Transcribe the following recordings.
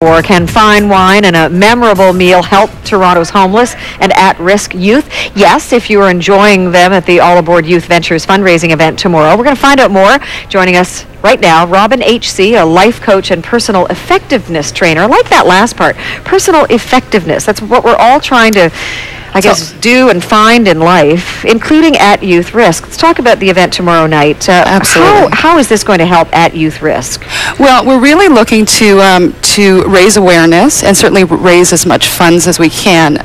Or can fine wine and a memorable meal help Toronto's homeless and at-risk youth? Yes, if you are enjoying them at the Abaord Youth Ventures fundraising event tomorrow. We're going to find out more. Joining us right now, Robin H.C., a life coach and personal effectiveness trainer. I like that last part, personal effectiveness. That's what we're all trying to, I guess, do and find in life, including at youth risk. Let's talk about the event tomorrow night. Absolutely. How is this going to help at youth risk? Well, we're really looking to raise awareness and certainly raise as much funds as we can.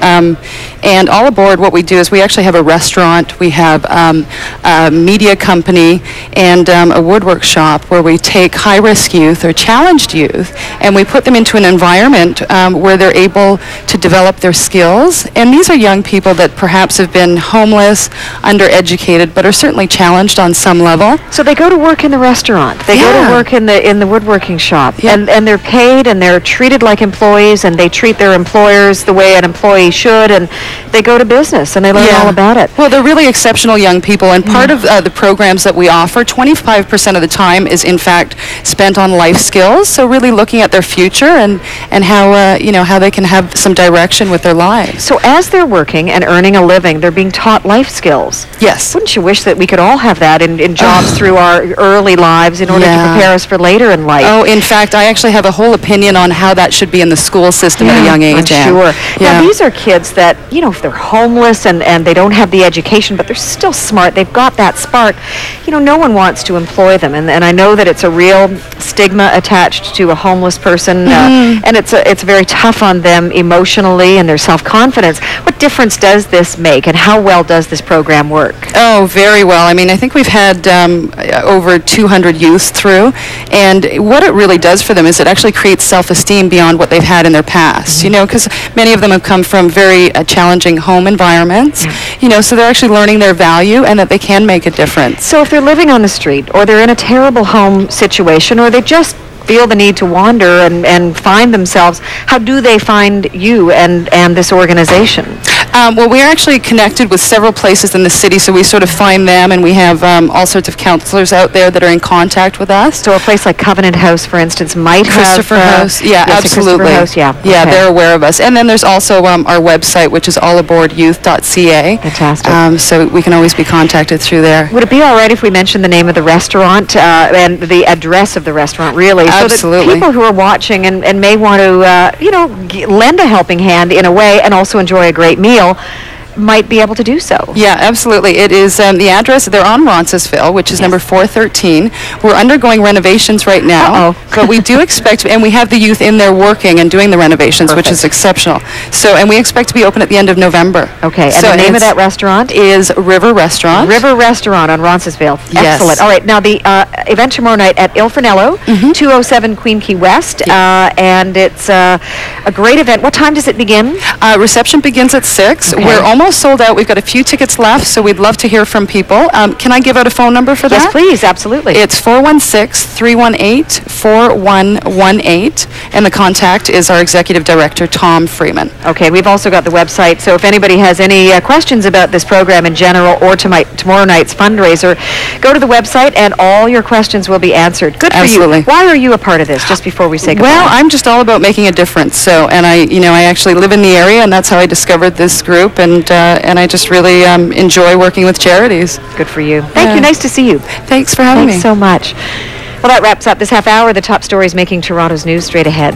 And all aboard, what we do is we actually have a restaurant, we have a media company, and a woodwork shop where we take high-risk youth or challenged youth, and we put them into an environment where they're able to develop their skills. And these are young people that perhaps have been homeless, undereducated, but are certainly challenged on some level. So they go to work in the restaurant. They go to work in the woodworking shop, and they're paid and they're treated like employees, and they treat their employers the way an employee should, and they go to business and they learn all about it. Well, they're really exceptional young people, and part of the programs that we offer, 25% of the time is in fact spent on life skills. So really looking at their future and how how they can have some direction with their lives. So as they're working and earning a living, they're being taught life skills. Yes. Wouldn't you wish that we could all have that in jobs through our early lives in order to prepare us for later in life? Oh, in fact, I actually have a whole opinion on how that should be in the school system at a young age. I'm sure. Now, these are kids that, if they're homeless and they don't have the education, but they're still smart, they've got that spark, no one wants to employ them. And I know that it's a real stigma attached to a homeless person, and it's very tough on them emotionally and their self-confidence. What difference does this make, and how well does this program work? Oh, very well. I mean, I think we've had over 200 youth through, and what it really does for them is it actually creates self-esteem beyond what they've had in their past, because many of them have come from very challenging home environments, so they're actually learning their value and that they can make a difference. So if they're living on the street, or they're in a terrible home situation, or they just feel the need to wander and find themselves, how do they find you and this organization? Well, we're actually connected with several places in the city, so we sort of find them, and we have all sorts of counselors out there that are in contact with us. So a place like Covenant House, for instance, might Christopher have... House, absolutely. House, yeah, they're aware of us. And then there's also our website, which is allaboardyouth.ca. Fantastic. So we can always be contacted through there. Would it be all right if we mentioned the name of the restaurant and the address of the restaurant, really? Absolutely. So that people who are watching and may want to, lend a helping hand in a way and also enjoy a great meal might be able to do so. Yeah, absolutely. It is the address, they're on Roncesvalles, which is number 413. We're undergoing renovations right now, but we do expect, and we have the youth in there working and doing the renovations, which is exceptional. So, and we expect to be open at the end of November. Okay, and the name of that restaurant? Is River Restaurant. River Restaurant on Roncesvalles. Yes. Excellent. All right, now the event tomorrow night at Il Fornello, 207 Queen Key West, and it's a great event. What time does it begin? Reception begins at 6. Okay. We're almost sold out. We've got a few tickets left, so we'd love to hear from people. Can I give out a phone number for that? Yes, please. Absolutely. It's 416-318-4118, and the contact is our Executive Director, Tom Freeman. Okay, we've also got the website, so if anybody has any questions about this program in general or tomorrow night's fundraiser, go to the website and all your questions will be answered. Good for you. Why are you a part of this, just before we say goodbye? Well, I'm just all about making a difference, and I actually live in the area, and that's how I discovered this group, and I just really enjoy working with charities. Good for you. Thank you. Nice to see you. Thanks for having me. Thanks so much. Well, that wraps up this half hour. The top stories making Toronto's news straight ahead.